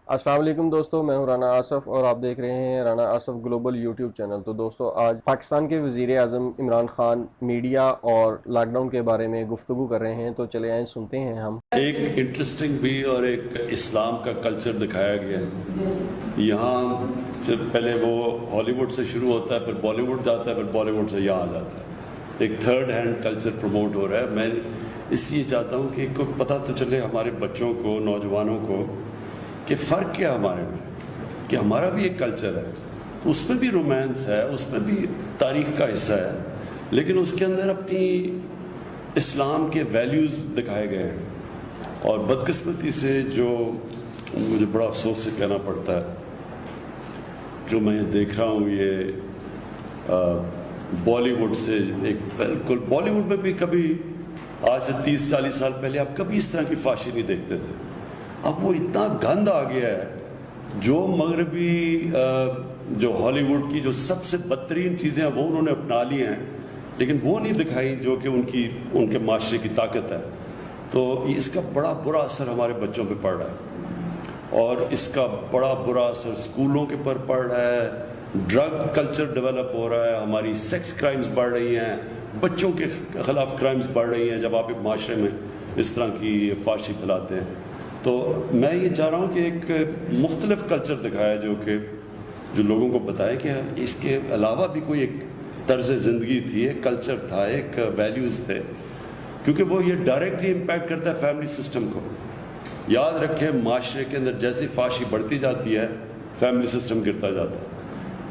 السلام علیکم دوستو، میں ہوں رانا آصف اور آپ دیکھ رہے ہیں Rana Asif global YouTube channel. تو دوستو آج پاکستان کے وزیر اعظم عمران خان میڈیا اور لاک ڈاؤن کے بارے میں گفتگو کر رہے ہیں، تو چلے آئیں سنتے ہیں ہم۔ ایک انٹرسٹنگ بھی اور ایک اسلام کا کلچر دکھایا گیا ہے۔ یہاں سے پہلے وہ ہالی ووڈ سے شروع ہوتا ہے، پھر بالی ووڈ جاتا ہے، پھر بالی ووڈ سے یہاں آ جاتا ہے۔ ایک تھرڈ ہینڈ کلچر پروموٹ ہو رہا ہے۔ میں اس لیے چاہتا ہوں کہ کوئی پتہ تو چلے ہمارے بچوں کو، نوجوانوں کو، کہ فرق کیا ہمارے میں، کہ ہمارا بھی ایک کلچر ہے، اس میں بھی رومانس ہے، اس میں بھی تاریخ کا حصہ ہے، لیکن اس کے اندر اپنی اسلام کے ویلیوز دکھائے گئے ہیں۔ اور بدقسمتی سے جو مجھے بڑا افسوس سے کہنا پڑتا ہے، جو میں دیکھ رہا ہوں یہ بالی ووڈ سے ایک بالکل، بالی ووڈ میں بھی کبھی آج سے 30-40 سال پہلے آپ کبھی اس طرح کی فحاشی نہیں دیکھتے تھے۔ اب وہ اتنا گند آ گیا ہے، جو مغربی جو ہالی ووڈ کی جو سب سے بدترین چیزیں ہیں وہ انہوں نے اپنا لی ہیں، لیکن وہ نہیں دکھائی جو کہ ان کے معاشرے کی طاقت ہے۔ تو اس کا بڑا برا اثر ہمارے بچوں پہ پڑ رہا ہے، اور اس کا بڑا برا اثر اسکولوں کے پر پڑ رہا ہے۔ ڈرگ کلچر ڈیولپ ہو رہا ہے، ہماری سیکس کرائمز بڑھ رہی ہیں، بچوں کے خلاف کرائمز بڑھ رہی ہیں جب آپ ایک معاشرے میں اس طرح کی فحاشی پھیلاتے ہیں۔ تو میں یہ چاہ رہا ہوں کہ ایک مختلف کلچر دکھایا جو لوگوں کو بتائے کہ اس کے علاوہ بھی کوئی ایک طرز زندگی تھی، ایک کلچر تھا، ایک ویلیوز تھے، کیونکہ وہ یہ ڈائریکٹلی امپیکٹ کرتا ہے فیملی سسٹم کو۔ یاد رکھیں، معاشرے کے اندر جیسی فحاشی بڑھتی جاتی ہے، فیملی سسٹم گرتا جاتا ہے۔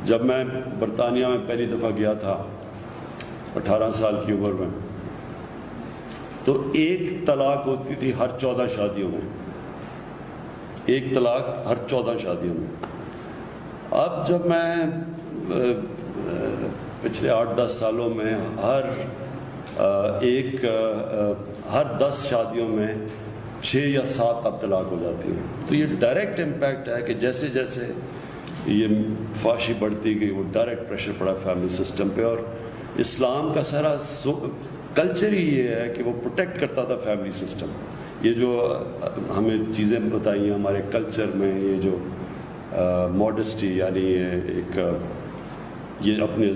جب میں برطانیہ میں پہلی دفعہ گیا تھا 18 سال کی عمر میں، تو ایک طلاق ہوتی تھی ہر 14 شادیوں میں، ایک طلاق ہر 14 شادیوں میں۔ اب جب میں پچھلے 8-10 سالوں میں ہر 10 شادیوں میں 6 یا 7 اب طلاق ہو جاتی ہیں۔ تو یہ ڈائریکٹ امپیکٹ ہے کہ جیسے جیسے یہ فحاشی بڑھتی گئی، وہ ڈائریکٹ پریشر پڑا فیملی سسٹم پہ۔ اور اسلام کا سارا کلچر ہی یہ ہے کہ وہ پروٹیکٹ کرتا تھا فیملی سسٹم۔ یہ جو ہمیں چیزیں بتائی ہیں ہمارے کلچر میں، یہ جو ماڈسٹی، یعنی یہ اپنے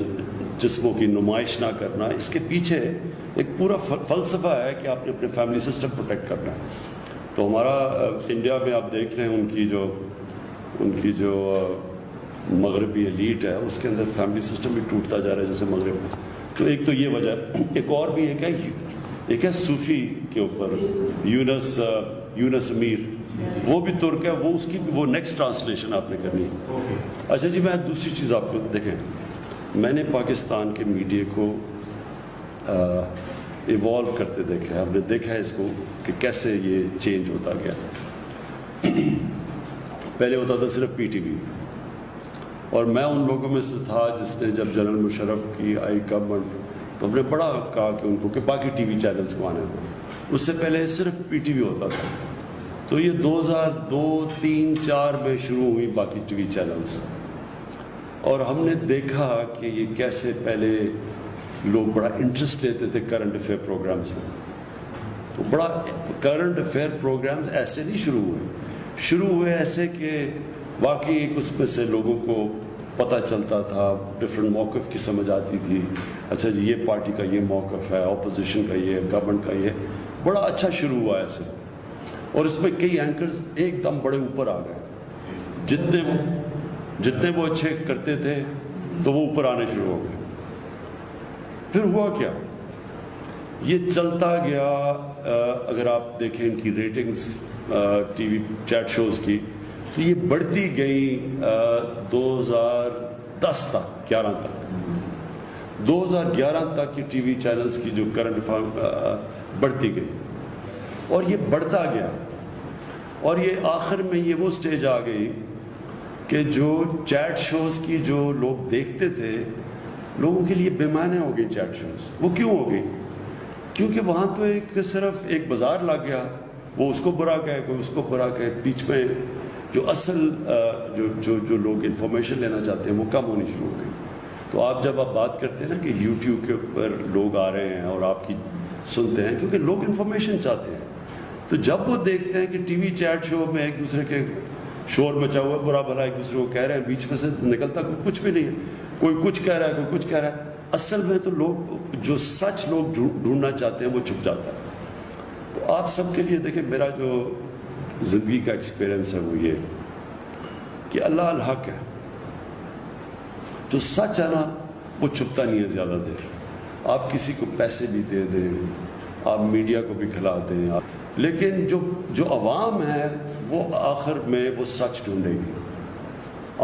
جسموں کی نمائش نہ کرنا، اس کے پیچھے ایک پورا فلسفہ ہے کہ آپ نے اپنے فیملی سسٹم پروٹیکٹ کرنا ہے۔ تو ہمارا انڈیا میں آپ دیکھ رہے ہیں ان کی جو مغربی ایلیٹ ہے، اس کے اندر فیملی سسٹم بھی ٹوٹتا جا رہا ہے جیسے مغرب میں۔ تو ایک تو یہ وجہ ہے، ایک اور بھی ایک ہے صوفی کے اوپر، یونس امیر، وہ بھی ترک ہے، وہ نیکسٹ ٹرانسلیشن آپ نے کرنی ہے۔ اچھا جی، میں دوسری چیز آپ کو دیکھیں، میں نے پاکستان کے میڈیا کو ایوالو کرتے دیکھا ہے، ہم نے دیکھا ہے اس کو کہ کیسے یہ چینج ہوتا گیا۔ پہلے ہوتا تھا صرف پی ٹی وی، اور میں ان لوگوں میں سے تھا جس نے جب جنرل مشرف کی آئی گورنمنٹ، تو ہم نے بڑا کہا کہ ان کو کہ باقی ٹی وی چینلز کو آنے دیں۔ اس سے پہلے صرف پی ٹی وی ہوتا تھا۔ تو یہ 2002, 3, 4 میں شروع ہوئی باقی ٹی وی چینلز، اور ہم نے دیکھا کہ یہ کیسے پہلے لوگ بڑا انٹرسٹ لیتے تھے کرنٹ افیئر پروگرامز میں۔ تو بڑا کرنٹ افیئر پروگرامز ایسے نہیں شروع ہوئے ایسے کہ واقعی ایک اس میں سے لوگوں کو پتہ چلتا تھا، ڈفرینٹ موقف کی سمجھ آتی تھی۔ اچھا جی، یہ پارٹی کا یہ موقف ہے، اپوزیشن کا یہ، گورنمنٹ کا یہ، بڑا اچھا شروع ہوا ایسے۔ اور اس میں کئی اینکرز ایک دم بڑے اوپر آ گئے، جتنے وہ اچھے کرتے تھے تو وہ اوپر آنے شروع ہو گئے۔ پھر ہوا کیا، یہ چلتا گیا۔ اگر آپ دیکھیں ان کی ratings TV chat shows کی، تو یہ بڑھتی گئی 2010 تک، 11 تک، 2011 تک یہ ٹی وی چینلز کی جو کرنٹ بڑھتی گئی، اور یہ بڑھتا گیا، اور یہ آخر میں یہ وہ سٹیج آ گئی کہ جو چیٹ شوز کی جو لوگ دیکھتے تھے، لوگوں کے لیے بے معنی ہو گئی چیٹ شوز۔ وہ کیوں ہو گئی؟ کیونکہ وہاں تو صرف ایک بازار لگ گیا، وہ اس کو برا کہے، کوئی اس کو برا کہے، بیچ میں جو اصل جو لوگ انفارمیشن لینا چاہتے ہیں وہ کم ہونی شروع ہو گئی۔ تو آپ جب بات کرتے ہیں نا کہ یوٹیوب کے اوپر لوگ آ رہے ہیں اور آپ کی سنتے ہیں، کیونکہ لوگ انفارمیشن چاہتے ہیں، تو جب وہ دیکھتے ہیں کہ ٹی وی چیٹ شو میں ایک دوسرے کے شور مچا ہوا ہے، برا بھلا ایک دوسرے کو کہہ رہے ہیں، بیچ میں سے نکلتا کچھ بھی نہیں ہے، کوئی کچھ کہہ رہا ہے، کوئی کچھ کہہ رہا ہے. اصل میں تو لوگ جو سچ لوگ ڈھونڈنا چاہتے ہیں وہ چھپ جاتا ہے. تو آپ سب کے لیے دیکھیں، میرا جو زندگی کا ایکسپیرئنس ہے وہ یہ کہ اللہ الحق ہے. جو سچ ہے نا وہ چھپتا نہیں ہے زیادہ دیر. آپ کسی کو پیسے بھی دے دیں، آپ میڈیا کو بھی کھلا دیں، لیکن جو عوام ہے وہ آخر میں وہ سچ ڈھونڈے گی.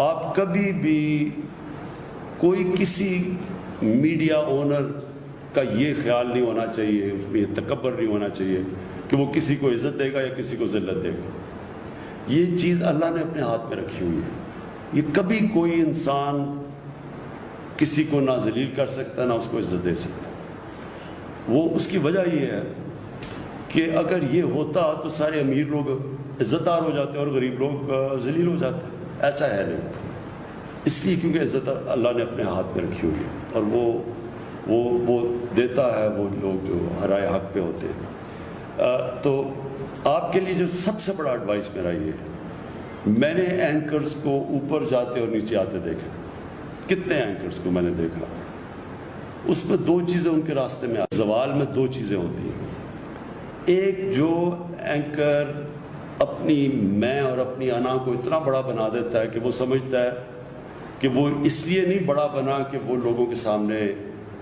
آپ کبھی بھی کوئی کسی میڈیا اونر کا یہ خیال نہیں ہونا چاہیے، اس میں یہ تکبر نہیں ہونا چاہیے کہ وہ کسی کو عزت دے گا یا کسی کو ذلت دے گا. یہ چیز اللہ نے اپنے ہاتھ میں رکھی ہوئی ہے. یہ کبھی کوئی انسان کسی کو نہ ذلیل کر سکتا نہ اس کو عزت دے سکتا. وہ اس کی وجہ یہ ہے کہ اگر یہ ہوتا تو سارے امیر لوگ عزت دار ہو جاتے اور غریب لوگ ذلیل ہو جاتے. ایسا ہے نہیں. اس لیے کیونکہ عزت اللہ نے اپنے ہاتھ میں رکھی ہوئی ہے اور وہ دیتا ہے وہ لوگ جو ہرائے حق پہ ہوتے ہیں. تو آپ کے لیے جو سب سے بڑا ایڈوائس میرا یہ ہے، میں نے اینکرز کو اوپر جاتے اور نیچے آتے دیکھا. کتنے اینکرز کو میں نے دیکھا، اس میں دو چیزیں ان کے راستے میں زوال میں دو چیزیں ہوتی ہیں. ایک جو اینکر اپنی میں اور اپنی انا کو اتنا بڑا بنا دیتا ہے کہ وہ سمجھتا ہے کہ وہ اس لیے نہیں بڑا بنا کہ وہ لوگوں کے سامنے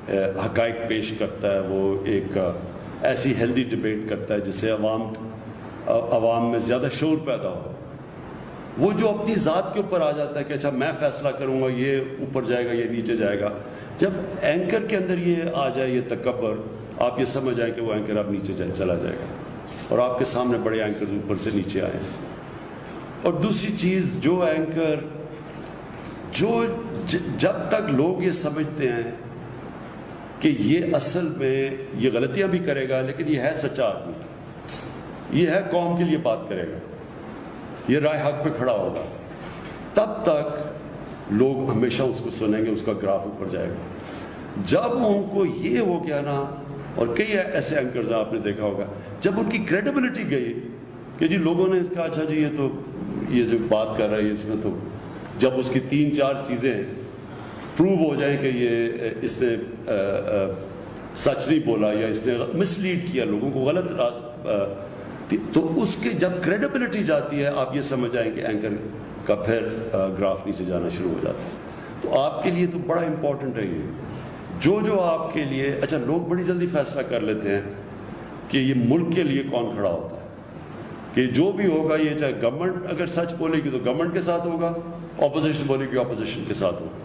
حقائق پیش کرتا ہے، وہ ایک ایسی ہیلدی ڈبیٹ کرتا ہے جس سے عوام میں زیادہ شعور پیدا ہو. وہ جو اپنی ذات کے اوپر آ جاتا ہے کہ اچھا میں فیصلہ کروں گا، یہ اوپر جائے گا یہ نیچے جائے گا. جب اینکر کے اندر یہ آ جائے یہ تکبر، آپ یہ سمجھ آئے کہ وہ اینکر اب نیچے چلا جائے گا اور آپ کے سامنے بڑے اینکر اوپر سے نیچے آئے. اور دوسری چیز، جو اینکر جب تک لوگ یہ سمجھتے ہیں کہ یہ اصل میں یہ غلطیاں بھی کرے گا لیکن یہ ہے سچا آدمی، یہ ہے قوم کے لیے بات کرے گا، یہ رائے حق پہ کھڑا ہوگا، تب تک لوگ ہمیشہ اس کو سنیں گے، اس کا گراف اوپر جائے گا. جب ان کو یہ ہو گیا نا، اور کئی ایسے اینکرز آپ نے دیکھا ہوگا، جب ان کی کریڈیبلٹی گئی کہ جی لوگوں نے کہا اچھا جی یہ جو بات کر رہا ہے اس میں تو، جب اس کی 3-4 چیزیں پروو ہو جائیں کہ یہ اس نے سچ نہیں بولا یا اس نے مس لیڈ کیا لوگوں کو، غلط تو اس کے جب کریڈیبلٹی جاتی ہے آپ یہ سمجھ جائیں کہ اینکر کا پھر گراف نیچے جانا شروع ہو جاتا ہے. تو آپ کے لیے تو بڑا امپورٹنٹ ہے یہ جو آپ کے لیے. اچھا لوگ بڑی جلدی فیصلہ کر لیتے ہیں کہ یہ ملک کے لیے کون کھڑا ہوتا ہے، کہ جو بھی ہوگا یہ چاہے گورنمنٹ اگر سچ بولے گی تو گورنمنٹ کے ساتھ ہوگا، اپوزیشن بولے گی اپوزیشن کے ساتھ ہوگا.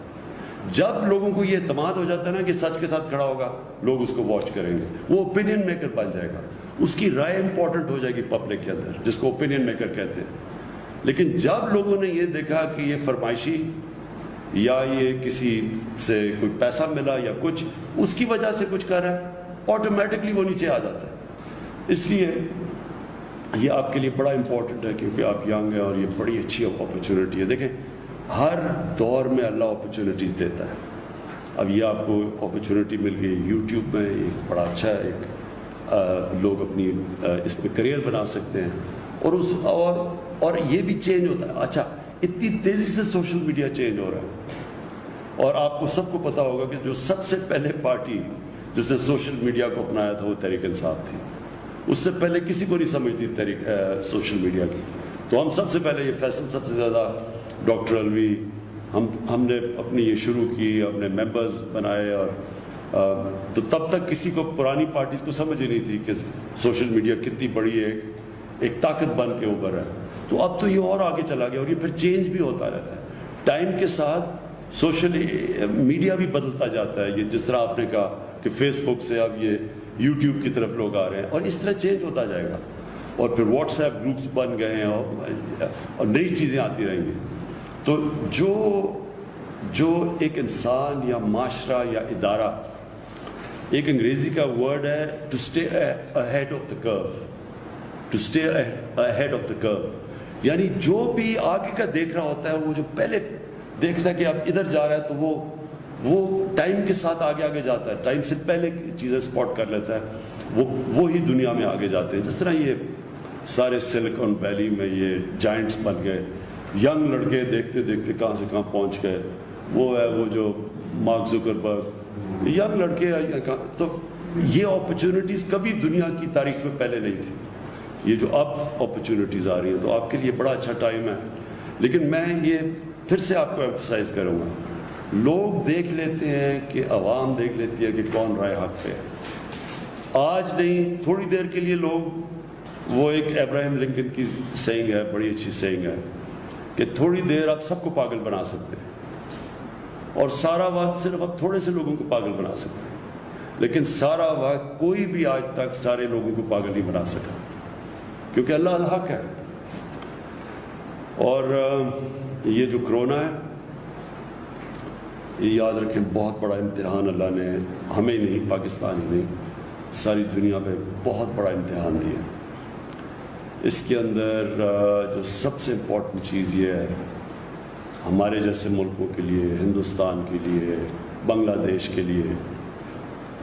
جب لوگوں کو یہ اعتماد ہو جاتا ہے نا کہ سچ کے ساتھ کھڑا ہوگا، لوگ اس کو واچ کریں گے، وہ اوپینین میکر بن جائے گا، اس کی رائے امپورٹنٹ ہو جائے گی پبلک کے اندر، جس کو اوپینین میکر کہتے ہیں. لیکن جب لوگوں نے یہ دیکھا کہ یہ فرمائشی یا یہ کسی سے کوئی پیسہ ملا یا کچھ اس کی وجہ سے کچھ کر رہا ہے، آٹومیٹکلی وہ نیچے آ جاتا ہے. اس لیے یہ آپ کے لیے بڑا امپورٹنٹ ہے کیونکہ آپ ینگ ہیں اور یہ بڑی اچھی اپرچونٹی ہے. دیکھیں ہر دور میں اللہ اپرچونٹیز دیتا ہے. اب یہ آپ کو اپرچونٹی مل گئی یوٹیوب میں، یہ بڑا اچھا ہے، ایک لوگ اپنی اس میں کریئر بنا سکتے ہیں اور یہ بھی چینج ہوتا ہے. اچھا اتنی تیزی سے سوشل میڈیا چینج ہو رہا ہے اور آپ کو سب کو پتا ہوگا کہ جو سب سے پہلے پارٹی جس نے سوشل میڈیا کو اپنایا تھا وہ تحریک انصاف تھی. اس سے پہلے کسی کو نہیں سمجھتی سوشل میڈیا کی. تو ہم سب سے پہلے یہ فیصل سب سے زیادہ ڈاکٹر الوی ہم نے اپنی یہ شروع کی، اپنے ممبرز بنائے، اور تو تب تک کسی کو پرانی پارٹیز کو سمجھ ہی نہیں تھی کہ سوشل میڈیا کتنی بڑی ایک طاقت بن کے اوپر ہے. تو اب تو یہ اور آگے چلا گیا اور یہ پھر چینج بھی ہوتا رہتا ہے. ٹائم کے ساتھ سوشل میڈیا بھی بدلتا جاتا ہے. یہ جس طرح آپ نے کہا کہ فیس بک سے اب یہ یوٹیوب کی طرف لوگ آ رہے ہیں اور اس طرح چینج ہوتا جائے گا. اور پھر واٹس ایپ گروپس بن گئے ہیں اور نئی چیزیں آتی رہیں گی. تو جو ایک انسان یا معاشرہ یا ادارہ، ایک انگریزی کا ورڈ ہے to stay ahead of the کرو، to stay ahead of the کرو، یعنی جو بھی آگے کا دیکھ رہا ہوتا ہے وہ جو پہلے دیکھتا ہے کہ اب ادھر جا رہا ہے تو وہ ٹائم کے ساتھ آگے جاتا ہے، ٹائم سے پہلے چیزیں سپاٹ کر لیتا ہے، وہی دنیا میں آگے جاتے ہیں. جس طرح یہ سارے سلیکن ویلی میں یہ جائنٹس بن گئے ینگ لڑکے دیکھتے دیکھتے کہاں سے کہاں پہنچ گئے. وہ ہے وہ جو مارک زکربرگ, ینگ لڑکے تو یہ اپرچونٹیز کبھی دنیا کی تاریخ میں پہلے نہیں تھی. یہ جو اب اپرچونٹیز آ رہی ہیں تو آپ کے لیے بڑا اچھا ٹائم ہے. لیکن میں یہ پھر سے آپ کو ایمفسائز کروں گا, لوگ دیکھ لیتے ہیں کہ عوام دیکھ لیتی ہے کہ کون رائے حق پہ. آج نہیں, تھوڑی دیر کے لیے لوگ, وہ ایک ابراہیم لنکن کی سینگ ہے, بڑی اچھی سینگ ہے کہ تھوڑی دیر آپ سب کو پاگل بنا سکتے ہیں اور سارا وقت صرف آپ تھوڑے سے لوگوں کو پاگل بنا سکتے ہیں. لیکن سارا وقت کوئی بھی آج تک سارے لوگوں کو پاگل نہیں بنا سکا, کیونکہ اللہ الحق ہے. اور یہ جو کرونا ہے, یہ یاد رکھیں بہت بڑا امتحان اللہ نے ہمیں نہیں, پاکستان ہی نہیں, ساری دنیا پہ بہت بڑا امتحان دیا. اس کے اندر جو سب سے امپورٹنٹ چیز یہ ہے, ہمارے جیسے ملکوں کے لیے, ہندوستان کے لیے, بنگلہ دیش کے لیے,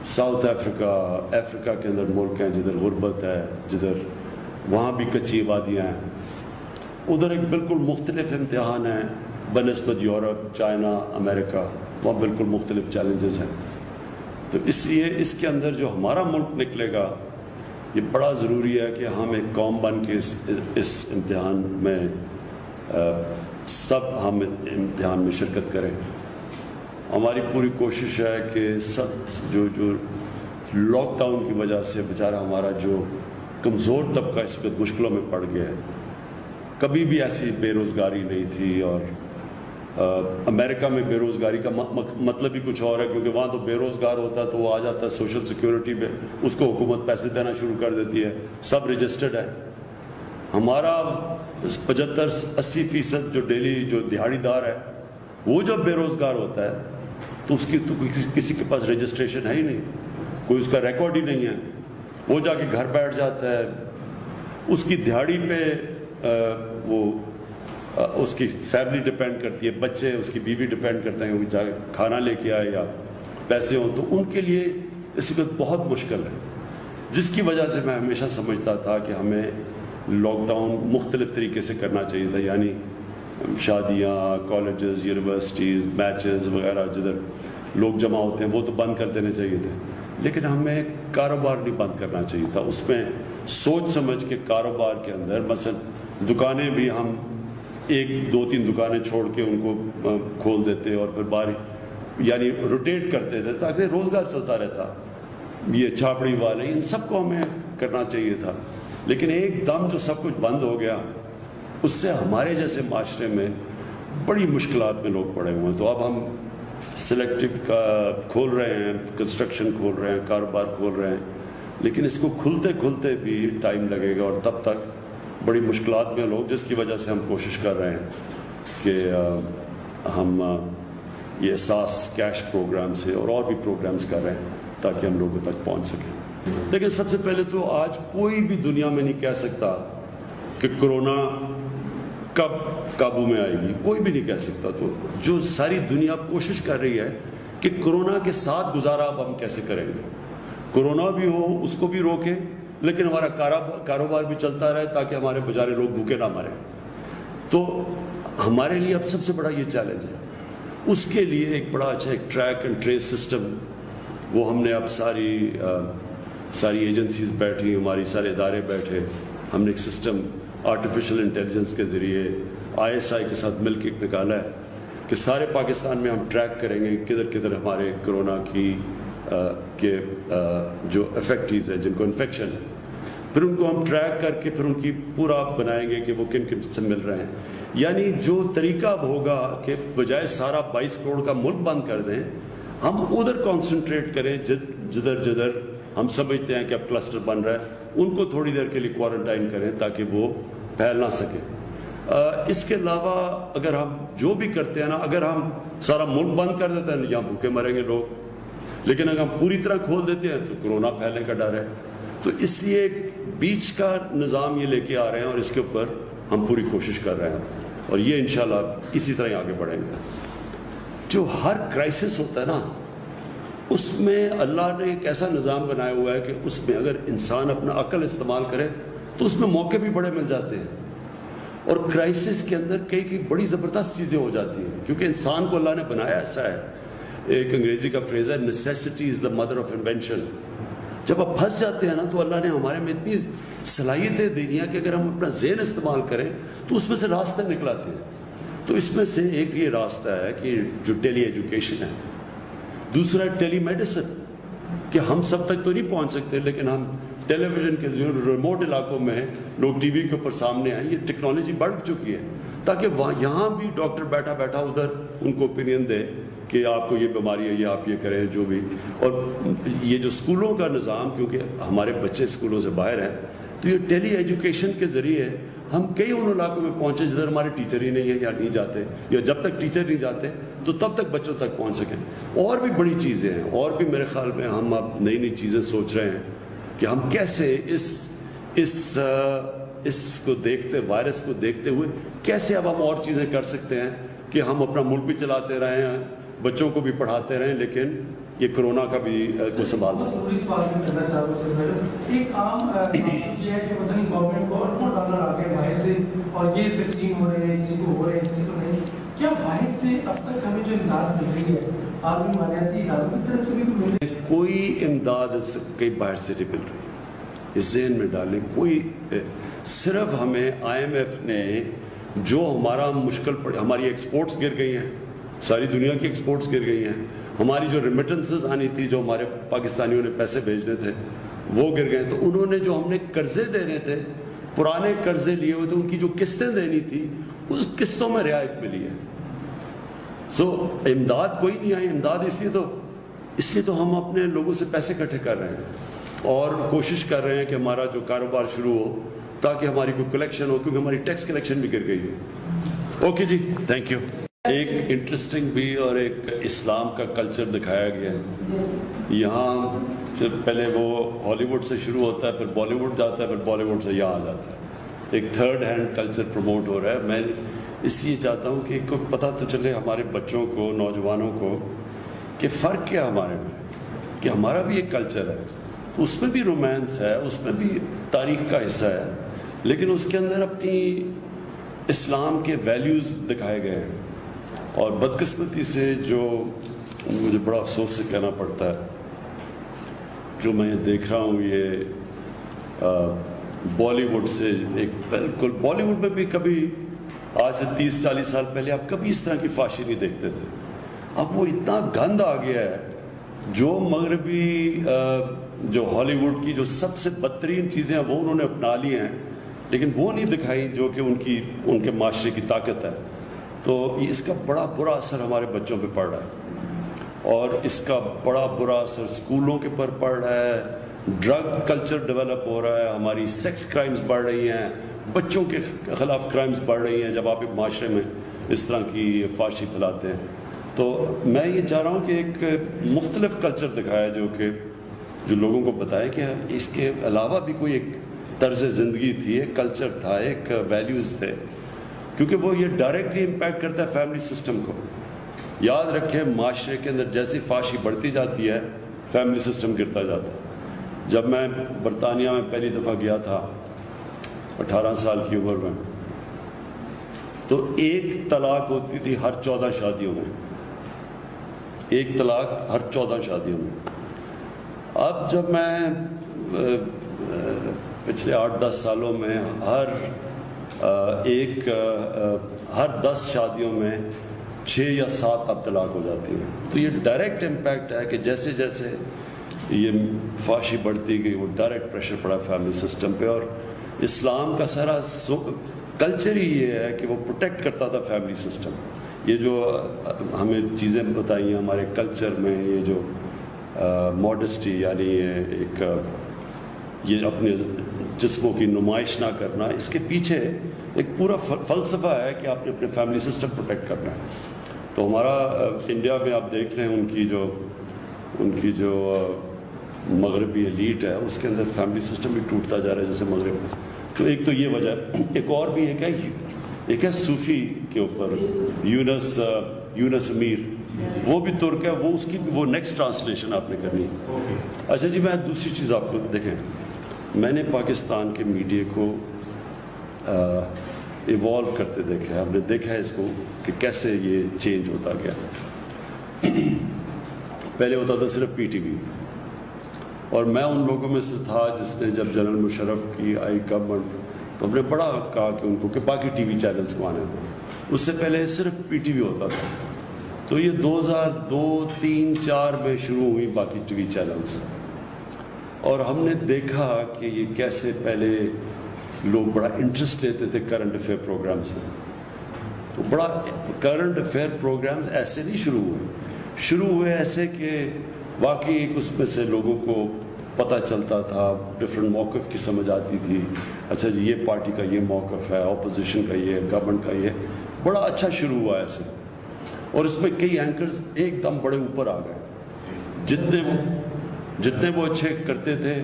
ساؤتھ افریقہ کے اندر ملک ہیں جدھر غربت ہے, جدھر وہاں بھی کچی آبادیاں ہیں, ادھر ایک بالکل مختلف امتحان ہے بنسبت یورپ, چائنا, امریکہ, وہاں بالکل مختلف چیلنجز ہیں. تو اس لیے اس کے اندر جو ہمارا ملک نکلے گا, یہ بڑا ضروری ہے کہ ہم ایک قوم بن کے اس امتحان میں سب ہم امتحان میں شرکت کریں. ہماری پوری کوشش ہے کہ سب جو لاک ڈاؤن کی وجہ سے بیچارہ ہمارا جو کمزور طبقہ اس وقت مشکلوں میں پڑ گیا ہے, کبھی بھی ایسی بے روزگاری نہیں تھی. اور امریکہ میں بے روزگاری کا مطلب ہی کچھ اور ہے, کیونکہ وہاں تو بے روزگار ہوتا ہے تو وہ آ جاتا ہے سوشل سیکیورٹی پہ, اس کو حکومت پیسے دینا شروع کر دیتی ہے, سب رجسٹرڈ ہے. ہمارا 75-80% جو ڈیلی جو دیہاڑی دار ہے, وہ جب بے روزگار ہوتا ہے تو اس کی تو کسی کے پاس رجسٹریشن ہے ہی نہیں, کوئی اس کا ریکارڈ ہی نہیں ہے. وہ جا کے گھر بیٹھ جاتا ہے, اس کی دیہاڑی پہ وہ اس کی فیملی ڈپینڈ کرتی ہے, بچے, اس کی بیوی ڈپینڈ کرتے ہیں, وہ جا کے کھانا لے کے آئے یا پیسے ہوں, تو ان کے لیے اس وقت بہت مشکل ہے. جس کی وجہ سے میں ہمیشہ سمجھتا تھا کہ ہمیں لاک ڈاؤن مختلف طریقے سے کرنا چاہیے تھا, یعنی شادیاں, کالجز, یونیورسٹیز, میچز وغیرہ جدھر لوگ جمع ہوتے ہیں وہ تو بند کر دینے چاہیے تھے. لیکن ہمیں کاروبار نہیں بند کرنا چاہیے تھا. اس میں سوچ سمجھ کے کاروبار کے اندر, مثلا دکانیں بھی ہم 1-2-3 دکانیں چھوڑ کے ان کو کھول دیتے اور پھر باری یعنی روٹیٹ کرتے تھے تاکہ روزگار چلتا رہتا. یہ چھاپڑی والے, ان سب کو ہمیں کرنا چاہیے تھا. لیکن ایک دم جو سب کچھ بند ہو گیا, اس سے ہمارے جیسے معاشرے میں بڑی مشکلات میں لوگ پڑے ہوئے ہیں. تو اب ہم سلیکٹو کھول رہے ہیں, کنسٹرکشن کھول رہے ہیں, کاروبار کھول رہے ہیں, لیکن اس کو کھلتے کھلتے بھی ٹائم لگے گا اور تب تک بڑی مشکلات میں لوگ, جس کی وجہ سے ہم کوشش کر رہے ہیں کہ ہم یہ احساس کیش پروگرام سے اور بھی پروگرامز کر رہے ہیں تاکہ ہم لوگوں تک پہنچ سکیں. لیکن سب سے پہلے تو آج کوئی بھی دنیا میں نہیں کہہ سکتا کہ کرونا کب قابو میں آئے گی, کوئی بھی نہیں کہہ سکتا. تو جو ساری دنیا کوشش کر رہی ہے کہ کرونا کے ساتھ گزارا اب ہم کیسے کریں گے, کرونا بھی ہو اس کو بھی روکیں لیکن ہمارا کاروبار بھی چلتا رہے تاکہ ہمارے بیچارے لوگ بھوکے نہ مریں. تو ہمارے لیے اب سب سے بڑا یہ چیلنج ہے. اس کے لیے ایک بڑا اچھا ایک ٹریک اینڈ ٹریس سسٹم, وہ ہم نے اب ساری ایجنسیز بیٹھی, ہماری سارے ادارے بیٹھے, ہم نے ایک سسٹم آرٹیفیشل انٹیلیجنس کے ذریعے ISI کے ساتھ مل کے نکالا ہے کہ سارے پاکستان میں ہم ٹریک کریں گے کدھر کدھر ہمارے کرونا کی کے جو افیکٹیز ہیں, جن کو انفیکشن ہے, پھر ان کو ہم ٹریک کر کے پھر ان کی پورا بنائیں گے کہ وہ کن کن سے مل رہے ہیں. یعنی جو طریقہ اب ہوگا کہ بجائے سارا 22 کروڑ کا ملک بند کر دیں, ہم ادھر کانسنٹریٹ کریں جدھر ہم سمجھتے ہیں کہ اب کلسٹر بن رہا ہے, ان کو تھوڑی دیر کے لیے کوارنٹائن کریں تاکہ وہ پھیل نہ سکے. اس کے علاوہ اگر ہم جو بھی کرتے ہیں نا, اگر ہم سارا ملک بند کر دیتے ہیں یہاں بھوکے مریں گے لوگ, لیکن اگر ہم پوری طرح کھول دیتے ہیں تو کرونا پھیلنے کا ڈر ہے. تو اس لیے ایک بیچ کا نظام یہ لے کے آ رہے ہیں اور اس کے اوپر ہم پوری کوشش کر رہے ہیں اور یہ انشاءاللہ اسی طرح آگے بڑھیں گے. جو ہر کرائسس ہوتا ہے نا, اس میں اللہ نے ایک ایسا نظام بنایا ہوا ہے کہ اس میں اگر انسان اپنا عقل استعمال کرے تو اس میں موقع بھی بڑے مل جاتے ہیں. اور کرائسس کے اندر کئی بڑی زبردست چیزیں ہو جاتی ہیں، کیونکہ انسان کو اللہ نے بنایا ایسا ہے. ایک انگریزی کا فریز ہے necessity is the mother of invention. جب آپ پھنس جاتے ہیں نا تو اللہ نے ہمارے میں اتنی صلاحیتیں دی ہیں کہ اگر ہم اپنا ذہن استعمال کریں تو اس میں سے راستے نکلاتے ہیں. تو اس میں سے ایک یہ راستہ ہے کہ جو ٹیلی ایجوکیشن ہے، دوسرا ٹیلی میڈیسن، کہ ہم سب تک تو نہیں پہنچ سکتے لیکن ہم ٹیلی ویژن کے ذریعے ریموٹ علاقوں میں لوگ ٹی وی کے اوپر سامنے آئیں. یہ ٹیکنالوجی بڑھ چکی ہے تاکہ یہاں بھی ڈاکٹر بیٹھا بیٹھا ادھر ان کو اوپینین دے کہ آپ کو یہ بیماری ہے، یہ آپ یہ کریں جو بھی. اور یہ جو اسکولوں کا نظام، کیونکہ ہمارے بچے اسکولوں سے باہر ہیں، تو یہ ٹیلی ایجوکیشن کے ذریعے ہم کئی ان علاقوں میں پہنچے جدھر ہمارے ٹیچر ہی نہیں ہیں یا نہیں جاتے، یا جب تک ٹیچر نہیں جاتے تو تب تک بچوں تک پہنچ سکیں. اور بھی بڑی چیزیں ہیں، اور بھی میرے خیال میں ہم اب نئی نئی چیزیں سوچ رہے ہیں کہ ہم کیسے اس کو دیکھتے، وائرس کو دیکھتے ہوئے کیسے اب ہم اور چیزیں کر سکتے ہیں کہ ہم اپنا ملک بھی چلاتے رہیں ہیں، بچوں کو بھی پڑھاتے رہیں، لیکن یہ کرونا کا بھی کو سنبھال سکتے. ایک عام یہ ہے کہ پتہ نہیں گورنمنٹ کو اربوں ڈالر آ گئے باہر سے اور یہ تقسیم ہو رہے ہیں، کسی کو ہو رہے ہیں کسی کو نہیں. کیا باہر سے اب تک ہمیں جو امداد مل رہی ہے عالمی مالیاتی اداروں کی طرف سے بھی مل رہی ہے؟ کوئی امداد کئی باہر سے نہیں مل رہی، اس ذہن میں ڈالیں. کوئی صرف ہمیں IMF نے جو ہمارا مشکل ہماری ایکسپورٹس گر گئی ہیں، ساری دنیا کی ایکسپورٹس گر گئی ہیں، ہماری جو ریمیٹنسز آنی تھی، جو ہمارے پاکستانیوں نے پیسے بھیجنے تھے وہ گر گئے. تو انہوں نے جو ہم نے قرضے دینے تھے، پرانے قرضے لیے ہوئے تھے، ان کی جو قسطیں دینی تھی اس قسطوں میں رعایت ملی ہے. امداد کوئی نہیں آئی. امداد اس لیے تو ہم اپنے لوگوں سے پیسے اکٹھے کر رہے ہیں اور کوشش کر رہے ہیں کہ ہمارا جو کاروبار شروع ہو تاکہ ہماری کوئی کلیکشن ہو، کیونکہ ہماری ٹیکس کلیکشن بھی گر گئی ہے. اوکے جی، تھینک یو. ایک انٹرسٹنگ بھی اور ایک اسلام کا کلچر دکھایا گیا ہے. یہاں سے پہلے وہ ہالی ووڈ سے شروع ہوتا ہے، پھر بالی ووڈ جاتا ہے، پھر بالی ووڈ سے یہاں آ جاتا ہے. ایک تھرڈ ہینڈ کلچر پروموٹ ہو رہا ہے. میں اس لیے چاہتا ہوں کہ کوئی پتہ تو چلے ہمارے بچوں کو، نوجوانوں کو، کہ فرق کیا ہمارے میں، کہ ہمارا بھی ایک کلچر ہے، اس میں بھی رومانس ہے، اس میں بھی تاریخ کا حصہ ہے، لیکن اس کے اندر اپنی اسلام کے ویلیوز دکھائے گئے ہیں. اور بدقسمتی سے جو مجھے بڑا افسوس سے کہنا پڑتا ہے، جو میں دیکھ رہا ہوں، یہ بالی ووڈ سے ایک بالکل، بالی ووڈ میں بھی کبھی آج سے 30-40 سال پہلے آپ کبھی اس طرح کی فحاشی نہیں دیکھتے تھے. اب وہ اتنا گند آ گیا ہے. جو مغربی جو ہالی ووڈ کی جو سب سے بدترین چیزیں ہیں وہ انہوں نے اپنا لی ہیں، لیکن وہ نہیں دکھائی جو کہ ان کے معاشرے کی طاقت ہے. تو اس کا بڑا برا اثر ہمارے بچوں پہ پڑ رہا ہے، اور اس کا بڑا برا اثر اسکولوں کے پر پڑ رہا ہے. ڈرگ کلچر ڈیولپ ہو رہا ہے، ہماری سیکس کرائمز بڑھ رہی ہیں، بچوں کے خلاف کرائمز بڑھ رہی ہیں جب آپ ایک معاشرے میں اس طرح کی فحاشی پھیلاتے ہیں. تو میں یہ چاہ رہا ہوں کہ ایک مختلف کلچر دکھایا جو لوگوں کو بتائے کہ اس کے علاوہ بھی کوئی ایک طرز زندگی تھی، ایک کلچر تھا، ایک ویلیوز تھے. کیونکہ وہ یہ ڈائریکٹلی امپیکٹ کرتا ہے فیملی سسٹم کو. یاد رکھیں، معاشرے کے اندر جیسی فحاشی بڑھتی جاتی ہے، فیملی سسٹم گرتا جاتا ہے. جب میں برطانیہ میں پہلی دفعہ گیا تھا 18 سال کی عمر میں، تو ایک طلاق ہوتی تھی ہر 14 شادیوں میں. ایک طلاق ہر 14 شادیوں میں. اب جب میں پچھلے 8-10 سالوں میں ہر 10 شادیوں میں 6 یا 7 اب طلاق ہو جاتی ہیں. تو یہ ڈائریکٹ امپیکٹ ہے کہ جیسے جیسے یہ فحاشی بڑھتی گئی، وہ ڈائریکٹ پریشر پڑا فیملی سسٹم پہ. اور اسلام کا سارا کلچر ہی یہ ہے کہ وہ پروٹیکٹ کرتا تھا فیملی سسٹم. یہ جو ہمیں چیزیں بتائی ہیں ہمارے کلچر میں، یہ جو ماڈسٹی، یعنی ایک یہ اپنے جسموں کی نمائش نہ کرنا، اس کے پیچھے ایک پورا فلسفہ ہے کہ آپ نے اپنے فیملی سسٹم پروٹیکٹ کرنا ہے. تو ہمارا انڈیا میں آپ دیکھ رہے ہیں ان کی جو مغربی ایلیٹ ہے، اس کے اندر فیملی سسٹم بھی ٹوٹتا جا رہا ہے جیسے مغرب میں. تو ایک تو یہ وجہ ہے. ایک اور بھی ایک ہے صوفی کے اوپر، یونس امیر، وہ بھی ترک ہے. وہ اس کی وہ نیکسٹ ٹرانسلیشن آپ نے کرنی ہے. اچھا جی، میں دوسری چیز آپ کو دیکھیں، میں نے پاکستان کے میڈیا کو ایوالو کرتے دیکھا ہے, ہم نے دیکھا ہے اس کو کہ کیسے یہ چینج ہوتا گیا. پہلے ہوتا تھا صرف پی ٹی وی, اور میں ان لوگوں میں سے تھا جس نے جب جنرل مشرف کی آئی گورنمنٹ تو ہم نے بڑا کہا کہ ان کو کہ باقی ٹی وی چینلز کو آنے دیں. اس سے پہلے صرف پی ٹی وی ہوتا تھا. تو یہ 2002, 3, 4 میں شروع ہوئی باقی ٹی وی چینلز, اور ہم نے دیکھا کہ یہ کیسے پہلے لوگ بڑا انٹرسٹ لیتے تھے کرنٹ افیئر پروگرامز میں. تو بڑا کرنٹ افیئر پروگرامز ایسے نہیں شروع ہوئے ایسے کہ واقعی ایک اس میں سے لوگوں کو پتہ چلتا تھا, ڈفرینٹ موقف کی سمجھ آتی تھی. اچھا جی یہ پارٹی کا یہ موقف ہے, اپوزیشن کا یہ, گورنمنٹ کا یہ. بڑا اچھا شروع ہوا ایسے, اور اس میں کئی اینکرز ایک دم بڑے اوپر آ گئے. جتنے وہ اچھے کرتے تھے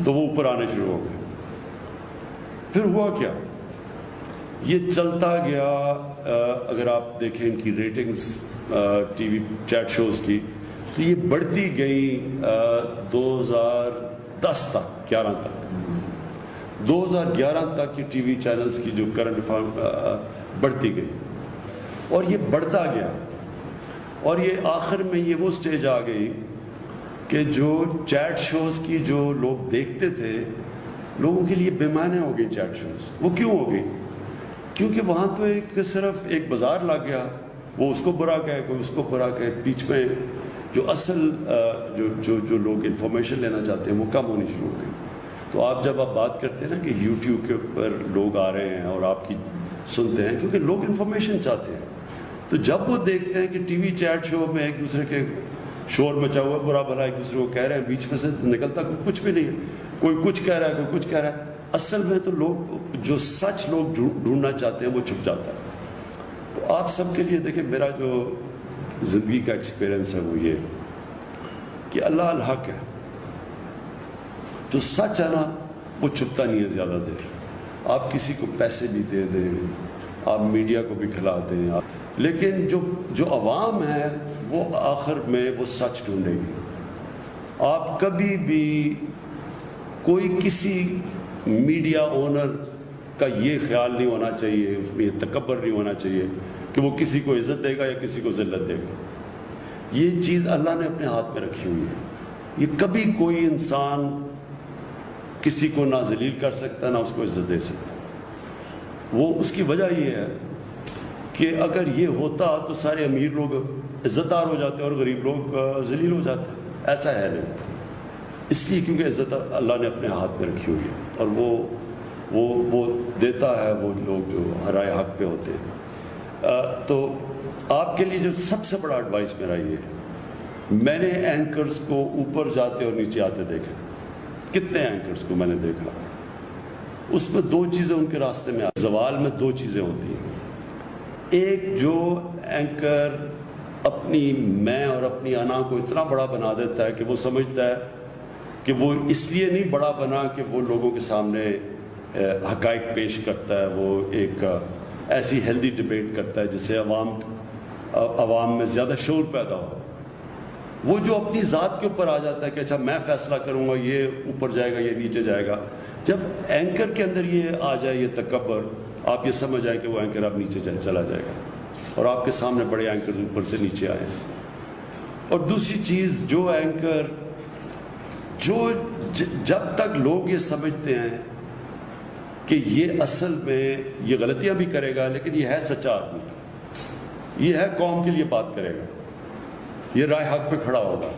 تو وہ اوپر آنے شروع ہو گئے. پھر ہوا کیا, یہ چلتا گیا. اگر آپ دیکھیں ان کی ratings TV chat shows کی, تو یہ بڑھتی گئی 2010 تک, 11 تک. 2011 تک یہ ٹی وی چینلز کی جو کرنٹ بڑھتی گئی, اور یہ بڑھتا گیا, اور یہ آخر میں یہ وہ سٹیج آ گئی کہ جو چیٹ شوز کی جو لوگ دیکھتے تھے, لوگوں کے لیے بے معنی ہو گئی چیٹ شوز. وہ کیوں ہو گئی؟ کیونکہ وہاں تو صرف ایک بازار لگ گیا, وہ اس کو برا کہے, کوئی اس کو برا کہے. بیچ میں جو اصل جو لوگ انفارمیشن لینا چاہتے ہیں وہ کم ہونی شروع ہو گئی. تو آپ جب آپ بات کرتے ہیں نا کہ یوٹیوب کے اوپر لوگ آ رہے ہیں اور آپ کی سنتے ہیں, کیونکہ لوگ انفارمیشن چاہتے ہیں. تو جب وہ دیکھتے ہیں کہ ٹی وی چیٹ شو میں ایک دوسرے کے شور مچا ہوا, برا بھلا ایک دوسرے کو کہہ رہے ہیں, بیچ میں سے نکلتا کچھ بھی نہیں ہے, کوئی کچھ کہہ رہا ہے, کوئی کچھ کہہ رہا ہے. اصل میں تو لوگ جو سچ لوگ ڈھونڈنا چاہتے ہیں وہ چھپ جاتا ہے. تو آپ سب کے لیے دیکھیں, میرا جو زندگی کا ایکسپیرئنس ہے وہ یہ کہ اللہ الحق ہے, جو سچ ہے نا وہ چھپتا نہیں ہے زیادہ دیر. آپ کسی کو پیسے بھی دے دیں, آپ میڈیا کو بھی کھلا دیں, لیکن جو عوام ہے وہ آخر میں وہ سچ ڈھونڈے گی. آپ کبھی بھی کوئی کسی میڈیا اونر کا یہ خیال نہیں ہونا چاہیے, اس میں یہ تکبر نہیں ہونا چاہیے کہ وہ کسی کو عزت دے گا یا کسی کو ذلت دے گا. یہ چیز اللہ نے اپنے ہاتھ میں رکھی ہوئی ہے. یہ کبھی کوئی انسان کسی کو نہ ذلیل کر سکتا نہ اس کو عزت دے سکتا. وہ اس کی وجہ یہ ہے کہ اگر یہ ہوتا تو سارے امیر لوگ عزت دار ہو جاتے اور غریب لوگ ذلیل ہو جاتے. ایسا ہے نہیں, اس لیے کیونکہ عزت اللہ نے اپنے ہاتھ میں رکھی ہوئی ہے, اور وہ دیتا ہے وہ لوگ جو ہرائے حق پہ ہوتے ہیں. تو آپ کے لیے جو سب سے بڑا ایڈوائس میرا یہ ہے, میں نے اینکرز کو اوپر جاتے اور نیچے آتے دیکھا. کتنے اینکرز کو میں نے دیکھا, اس میں 2 چیزیں ان کے راستے میں زوال میں 2 چیزیں ہوتی ہیں. ایک جو اینکر اپنی میں اور اپنی انا کو اتنا بڑا بنا دیتا ہے کہ وہ سمجھتا ہے کہ وہ اس لیے نہیں بڑا بنا کہ وہ لوگوں کے سامنے حقائق پیش کرتا ہے, وہ ایک ایسی ہیلدی ڈبیٹ کرتا ہے جس سے عوام میں زیادہ شعور پیدا ہو. وہ جو اپنی ذات کے اوپر آ جاتا ہے کہ اچھا میں فیصلہ کروں گا, یہ اوپر جائے گا یہ نیچے جائے گا. جب اینکر کے اندر یہ آ جائے, یہ تکبر, آپ یہ سمجھ آئے کہ وہ اینکر اب نیچے چلا جائے گا, اور آپ کے سامنے بڑے اینکر اوپر سے نیچے آئے. اور دوسری چیز, جو اینکر جب تک لوگ یہ سمجھتے ہیں کہ یہ اصل میں یہ غلطیاں بھی کرے گا لیکن یہ ہے سچا آدمی, یہ ہے قوم کے لیے بات کرے گا, یہ رائے حق پہ کھڑا ہوگا,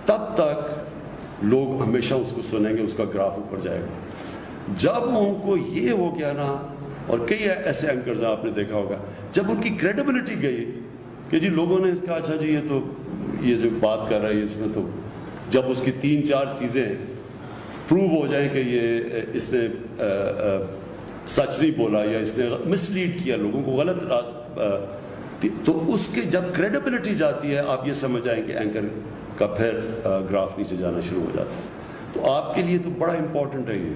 تب تک لوگ ہمیشہ اس کو سنیں گے, اس کا گراف اوپر جائے گا. جب ان کو یہ ہو گیا نا, اور کئی ایسے اینکرز آپ نے دیکھا ہوگا, جب ان کی کریڈیبلٹی گئی کہ جی لوگوں نے کہا اچھا جی یہ جو بات کر رہا ہے اس میں تو, جب اس کی 3-4 چیزیں پروو ہو جائیں کہ یہ اس نے سچ نہیں بولا یا اس نے مس لیڈ کیا, لوگوں کو غلط تو اس کے جب کریڈیبلٹی جاتی ہے, آپ یہ سمجھ آئیں کہ اینکر کا پھر گراف نیچے جانا شروع ہو جاتا ہے. تو آپ کے لیے تو بڑا امپورٹنٹ ہے یہ,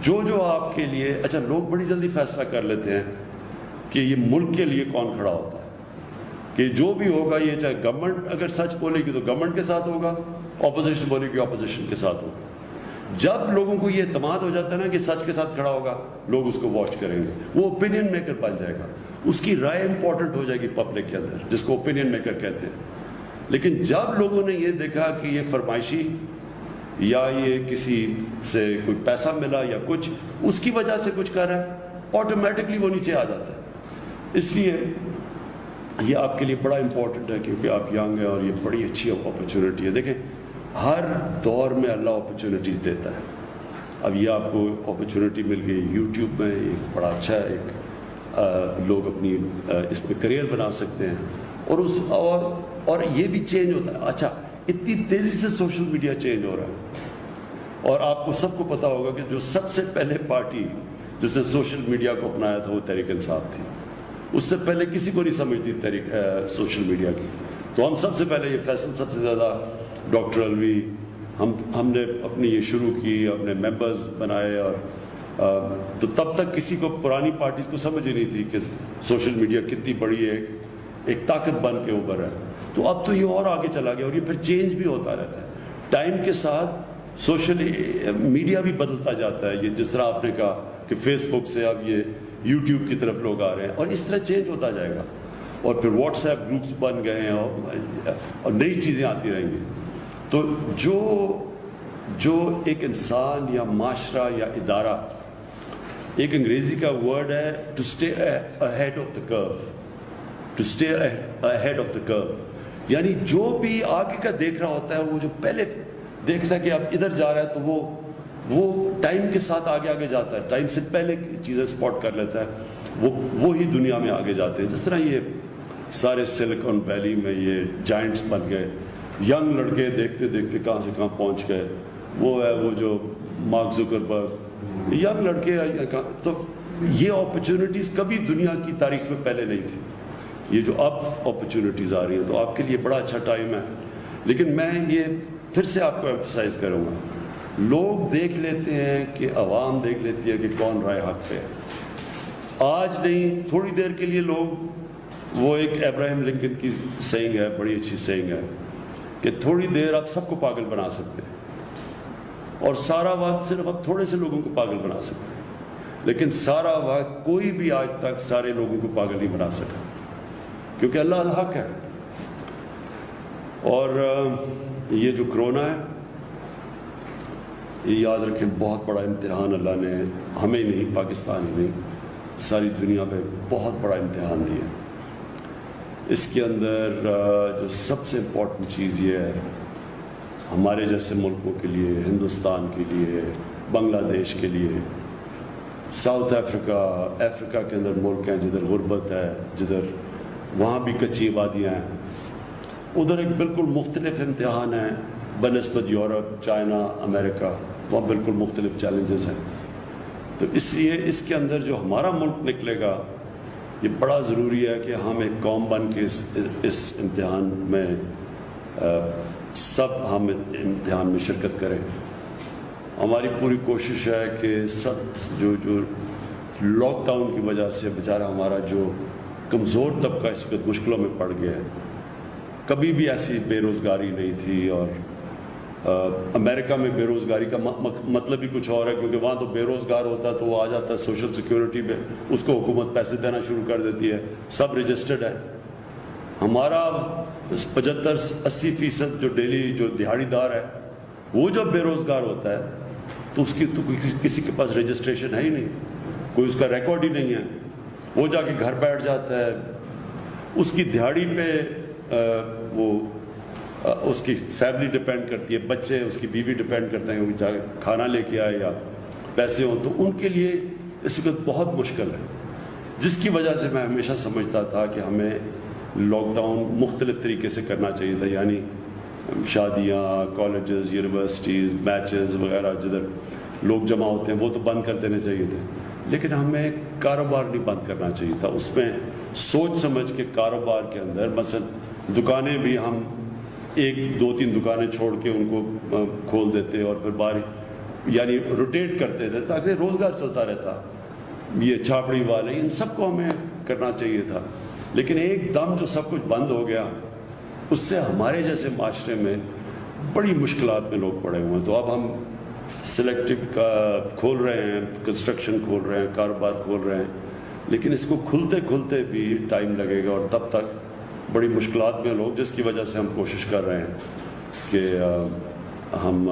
جو آپ کے لیے, اچھا لوگ بڑی جلدی فیصلہ کر لیتے ہیں کہ یہ ملک کے لیے کون کھڑا ہوتا ہے, کہ جو بھی ہوگا یہ چاہے گورنمنٹ اگر سچ بولے گی تو گورنمنٹ کے ساتھ ہوگا, اپوزیشن بولے گی اپوزیشن کے ساتھ ہوگا. جب لوگوں کو یہ اعتماد ہو جاتا ہے نا کہ سچ کے ساتھ کھڑا ہوگا, لوگ اس کو واچ کریں گے, وہ اوپینین میکر بن جائے گا, اس کی رائے امپورٹنٹ ہو جائے گی پبلک کے اندر, جس کو اوپینین میکر کہتے ہیں. لیکن جب لوگوں نے یہ دیکھا کہ یہ فرمائشی یا یہ کسی سے کوئی پیسہ ملا یا کچھ اس کی وجہ سے کچھ کر رہا ہے, آٹومیٹکلی وہ نیچے آ جاتا ہے. اس لیے یہ آپ کے لیے بڑا امپورٹنٹ ہے کیونکہ آپ ینگ ہیں اور یہ بڑی اچھی اپرچونٹی ہے. دیکھیں ہر دور میں اللہ اپرچونٹیز دیتا ہے. اب یہ آپ کو اپرچونٹی مل گئی یوٹیوب میں, ایک بڑا اچھا ایک لوگ اپنی اس میں کریئر بنا سکتے ہیں, اور یہ بھی چینج ہوتا ہے. اچھا اتنی تیزی سے سوشل میڈیا چینج ہو رہا ہے, اور آپ کو سب کو پتا ہوگا کہ جو سب سے پہلے پارٹی جس نے سوشل میڈیا کو اپنایا تھا وہ تحریک انصاف تھی. اس سے پہلے کسی کو نہیں سمجھتی سوشل میڈیا کی. تو ہم سب سے پہلے یہ فیصل سب سے زیادہ ڈاکٹر الوی ہم نے اپنی یہ شروع کی, اپنے ممبرز بنائے, اور تو تب تک کسی کو پرانی پارٹیز کو سمجھ ہی نہیں تھی کہ سوشل میڈیا کتنی بڑی ایک طاقت بن کے اوپر ہے. تو اب تو یہ اور آگے چلا گیا, اور یہ پھر چینج بھی ہوتا رہتا ہے ٹائم کے ساتھ. سوشل میڈیا بھی بدلتا جاتا ہے. یہ جس طرح آپ نے کہا کہ فیس بک سے اب یہ یوٹیوب کی طرف لوگ آ رہے ہیں, اور اس طرح چینج ہوتا جائے گا. اور پھر واٹس ایپ گروپس بن گئے ہیں, اور نئی چیزیں آتی رہیں گی. تو جو ایک انسان یا معاشرہ یا ادارہ, ایک انگریزی کا ورڈ ہے to stay ahead of the کرو, to stay ahead of the کرو, یعنی جو بھی آگے کا دیکھ رہا ہوتا ہے, وہ جو پہلے دیکھتا ہے کہ اب ادھر جا رہا ہے, تو وہ ٹائم کے ساتھ آگے جاتا ہے, ٹائم سے پہلے چیزیں اسپاٹ کر لیتا ہے, وہی دنیا میں آگے جاتے ہیں. جس طرح یہ سارے سلیکن ویلی میں یہ جائنٹس بن گئے, ینگ لڑکے دیکھتے دیکھتے کہاں سے کہاں پہنچ گئے. وہ ہے وہ جو مارک زکربرگ, ینگ لڑکے. تو یہ اپرچونٹیز کبھی دنیا کی تاریخ میں پہلے نہیں تھی. یہ جو اب اپرچونٹیز آ رہی ہیں, تو آپ کے لیے بڑا اچھا ٹائم ہے. لیکن میں یہ پھر سے آپ کو ایمفسائز کروں گا, لوگ دیکھ لیتے ہیں کہ عوام دیکھ لیتی ہے کہ کون رائے حق پہ ہے. آج نہیں, تھوڑی دیر کے لیے لوگ, وہ ایک ابراہیم لنکن کی سینگ ہے, بڑی اچھی سینگ ہے کہ تھوڑی دیر آپ سب کو پاگل بنا سکتے ہیں, اور سارا وقت صرف آپ تھوڑے سے لوگوں کو پاگل بنا سکتے ہیں. لیکن سارا وقت کوئی بھی آج تک سارے لوگوں کو پاگل نہیں بنا سکا, کیونکہ اللہ الحق ہے. اور یہ جو کرونا ہے, یہ یاد رکھیں بہت بڑا امتحان اللہ نے ہمیں نہیں, پاکستان ہی نہیں, ساری دنیا پہ بہت بڑا امتحان دیا. اس کے اندر جو سب سے امپورٹنٹ چیز یہ ہے, ہمارے جیسے ملکوں کے لیے, ہندوستان کے لیے, بنگلہ دیش کے لیے, ساؤتھ افریقہ کے اندر ملک ہیں جدھر غربت ہے, جدھر وہاں بھی کچی آبادیاں ہیں, ادھر ایک بالکل مختلف امتحان ہے بنسبت یورپ, چائنا, امریکہ, وہاں بالکل مختلف چیلنجز ہیں. تو اس لیے اس کے اندر جو ہمارا ملک نکلے گا, یہ بڑا ضروری ہے کہ ہم ایک قوم بن کے اس امتحان میں سب ہم امتحان میں شرکت کریں. ہماری پوری کوشش ہے کہ سب جو لاک ڈاؤن کی وجہ سے بیچارہ ہمارا جو کمزور طبقہ اس وقت مشکلوں میں پڑ گیا ہے, کبھی بھی ایسی بے روزگاری نہیں تھی. اور امریکہ میں بے روزگاری کا مطلب ہی کچھ اور ہے, کیونکہ وہاں تو بے روزگار ہوتا ہے تو وہ آ جاتا ہے سوشل سیکیورٹی پہ, اس کو حکومت پیسے دینا شروع کر دیتی ہے, سب رجسٹرڈ ہے. ہمارا 75-80% جو ڈیلی جو دہاڑی دار ہے, وہ جب بے روزگار ہوتا ہے تو اس کی تو کسی کے پاس رجسٹریشن ہے ہی نہیں, کوئی اس کا ریکارڈ ہی نہیں ہے. وہ جا کے گھر بیٹھ جاتا ہے, اس کی دہاڑی پہ وہ اس کی فیملی ڈپینڈ کرتی ہے, بچے, اس کی بیوی ڈپینڈ کرتے ہیں, وہ جا کے کھانا لے کے آئے یا پیسے ہوں, تو ان کے لیے اس وقت بہت مشکل ہے. جس کی وجہ سے میں ہمیشہ سمجھتا تھا کہ ہمیں لاک ڈاؤن مختلف طریقے سے کرنا چاہیے تھا, یعنی شادیاں, کالجز, یونیورسٹیز, میچز وغیرہ جدھر لوگ جمع ہوتے ہیں وہ تو بند کر دینے چاہیے تھے, لیکن ہمیں کاروبار نہیں بند کرنا چاہیے تھا. اس میں سوچ سمجھ کے کاروبار کے اندر, مثلا دکانیں بھی ہم 1-2-3 دکانیں چھوڑ کے ان کو کھول دیتے اور پھر باہر یعنی روٹیٹ کرتے تھے تاکہ روزگار چلتا رہتا. یہ چھاپڑی والے, ان سب کو ہمیں کرنا چاہیے تھا. لیکن ایک دم جو سب کچھ بند ہو گیا, اس سے ہمارے جیسے معاشرے میں بڑی مشکلات میں لوگ پڑے ہوئے ہیں. تو اب ہم سلیکٹو کا کھول رہے ہیں، کنسٹرکشن کھول رہے ہیں، کاروبار کھول رہے ہیں، لیکن اس کو کھلتے کھلتے بھی ٹائم لگے گا اور تب تک بڑی مشکلات میں لوگ، جس کی وجہ سے ہم کوشش کر رہے ہیں کہ ہم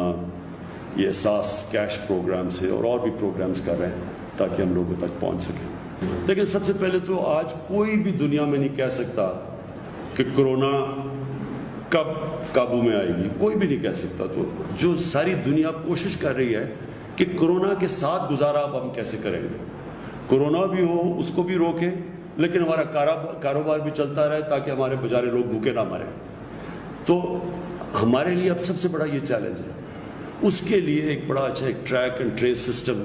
یہ احساس کیش پروگرام سے اور بھی پروگرامز کر رہے ہیں تاکہ ہم لوگوں تک پہنچ سکیں. لیکن سب سے پہلے تو آج کوئی بھی دنیا میں نہیں کہہ سکتا کہ کرونا کب قابو میں آئے گی، کوئی بھی نہیں کہہ سکتا. تو جو ساری دنیا کوشش کر رہی ہے کہ کرونا کے ساتھ گزارا اب ہم کیسے کریں گے، کرونا بھی ہو اس کو بھی روکیں لیکن ہمارا کاروبار بھی چلتا رہے تاکہ ہمارے بیچارے لوگ بھوکے نہ مریں. تو ہمارے لیے اب سب سے بڑا یہ چیلنج ہے. اس کے لیے ایک بڑا اچھا ایک ٹریک اینڈ ٹریس سسٹم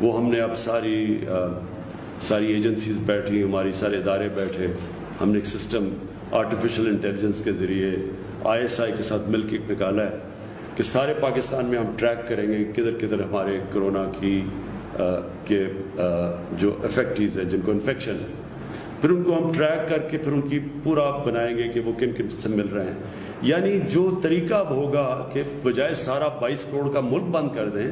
وہ ہم نے اب ساری ایجنسیز بیٹھی، ہماری سارے ادارے بیٹھے، ہم نے ایک سسٹم آرٹیفیشل انٹیلیجنس کے ذریعے ISI کے ساتھ مل کے نکالا ہے کہ سارے پاکستان میں ہم ٹریک کریں گے کدھر کدھر ہمارے کرونا کی کے جو افیکٹیز ہیں، جن کو انفیکشن ہے، پھر ان کو ہم ٹریک کر کے پھر ان کی پورا بنائیں گے کہ وہ کن کن سے مل رہے ہیں. یعنی جو طریقہ اب ہوگا کہ بجائے سارا 22 کروڑ کا ملک بند کر دیں،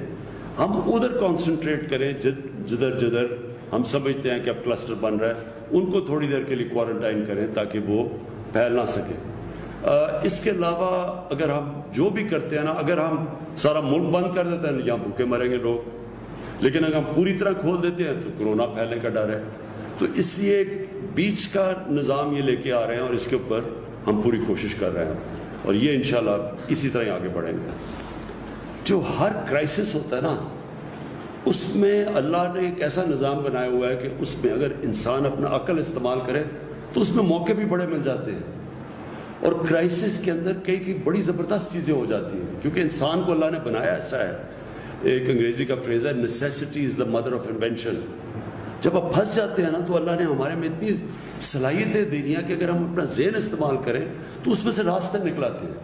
ہم ادھر کانسنٹریٹ کریں جدھر ہم سمجھتے ہیں کہ اب کلسٹر بن رہا ہے، ان کو تھوڑی دیر کے لیے کوارنٹائن کریں تاکہ وہ پھیل نہ سکے. اس کے علاوہ اگر ہم جو بھی کرتے ہیں نا، اگر ہم سارا ملک بند کر دیتے ہیں یہاں بھوکے مریں گے لوگ، لیکن اگر ہم پوری طرح کھول دیتے ہیں تو کرونا پھیلنے کا ڈر ہے. تو اس لیے ایک بیچ کا نظام یہ لے کے آ رہے ہیں اور اس کے اوپر ہم پوری کوشش کر رہے ہیں اور یہ انشاءاللہ اسی طرح آگے بڑھیں گے. جو ہر کرائسس ہوتا ہے نا، اس میں اللہ نے ایک ایسا نظام بنایا ہوا ہے کہ اس میں اگر انسان اپنا عقل استعمال کرے تو اس میں موقع بھی بڑے مل جاتے ہیں. اور کرائسس کے اندر کئی بڑی زبردست چیزیں ہو جاتی ہیں کیونکہ انسان کو اللہ نے بنایا ایسا ہے. ایک انگریزی کا فریز ہے necessity is the mother of invention. جب آپ پھنس جاتے ہیں نا تو اللہ نے ہمارے میں اتنی صلاحیتیں دینی ہیں کہ اگر ہم اپنا ذہن استعمال کریں تو اس میں سے راستہ نکلاتے ہیں.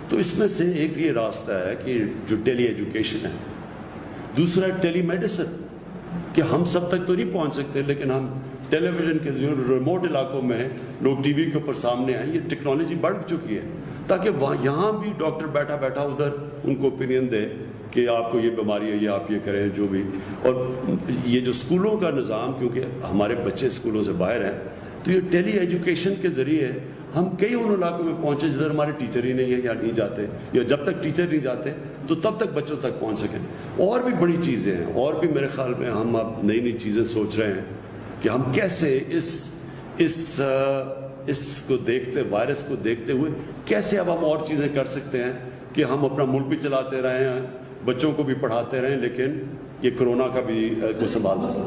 تو اس میں سے ایک یہ راستہ ہے کہ جو ٹیلی ایجوکیشن ہے، دوسرا ٹیلی میڈیسن کہ ہم سب تک تو نہیں پہنچ سکتے لیکن ہم ٹیلی ویژن کے ذریعے ریموٹ علاقوں میں لوگ ٹی وی کے اوپر سامنے آئیں. یہ ٹیکنالوجی بڑھ چکی ہے تاکہ یہاں بھی ڈاکٹر بیٹھا ادھر ان کو اوپینین دے کہ آپ کو یہ بیماری ہے، یہ آپ یہ کریں جو بھی. اور یہ جو اسکولوں کا نظام، کیونکہ ہمارے بچے اسکولوں سے باہر ہیں، تو یہ ٹیلی ایجوکیشن کے ذریعے ہم کئی ان علاقوں میں پہنچے جدھر ہمارے ٹیچر ہی نہیں ہیں یا نہیں جاتے، یا جب تک ٹیچر نہیں جاتے تو تب تک بچوں تک پہنچ سکیں. اور بھی بڑی چیزیں ہیں، اور بھی میرے خیال میں ہم اب نئی چیزیں سوچ رہے ہیں کہ ہم کیسے اس کو دیکھتے، وائرس کو دیکھتے ہوئے کیسے اب ہم اور چیزیں کر سکتے ہیں کہ ہم اپنا ملک بھی چلاتے رہیں ہیں، بچوں کو بھی پڑھاتے رہیں، لیکن یہ کرونا کا بھی کو سنبھال سکیں.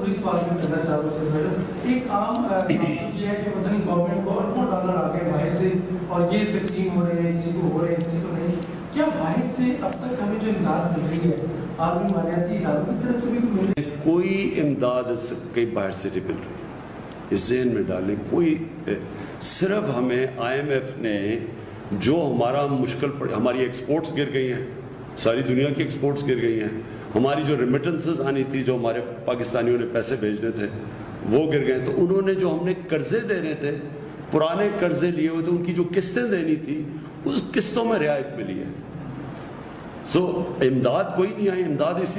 ایک عام یہ ہے کہ مدنی گورنمنٹ کو اربوں ڈالر آ گئے باہر سے اور یہ تقسیم ہو رہے ہیں، کسی کو ہو رہے ہیں کسی کو نہیں. کیا باہر سے اب تک ہمیں جو امداد مل رہی ہے عالمی مالیاتی اداروں کی طرف سے بھی مل رہی ہے؟ کوئی امداد کئی باہر سے نہیں مل رہی، اس ذہن میں ڈالیں. کوئی صرف ہمیں IMF نے جو ہمارا مشکل ہماری ایکسپورٹس گر گئی ہیں، ساری دنیا کی ایکسپورٹس گر گئی ہیں، ہماری جو ریمیٹنسز آنی تھی، جو ہمارے پاکستانیوں نے پیسے بھیجنے تھے وہ گر گئے. تو انہوں نے جو ہم نے قرضے دینے تھے، پرانے قرضے لیے ہوئے تھے، ان کی جو قسطیں دینی تھی اس قسطوں میں رعایت ملی ہے. سو امداد کوئی نہیں آئی. امداد اس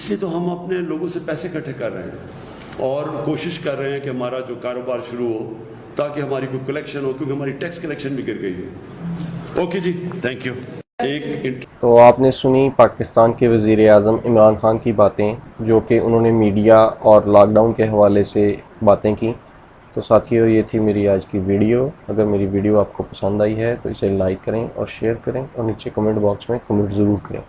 لیے تو ہم اپنے لوگوں سے پیسے اکٹھے کر رہے ہیں اور کوشش کر رہے ہیں کہ ہمارا جو کاروبار شروع ہو تاکہ ہماری کوئی کلیکشن ہو، کیونکہ ہماری ٹیکس کلیکشن بھی گر گئی ہے. اوکے جی، تھینک یو. تو آپ نے سنی پاکستان کے وزیر اعظم عمران خان کی باتیں، جو کہ انہوں نے میڈیا اور لاک ڈاؤن کے حوالے سے باتیں کی. تو ساتھیو، یہ تھی میری آج کی ویڈیو. اگر میری ویڈیو آپ کو پسند آئی ہے تو اسے لائک کریں اور شیئر کریں اور نیچے کمنٹ باکس میں کمنٹ ضرور کریں.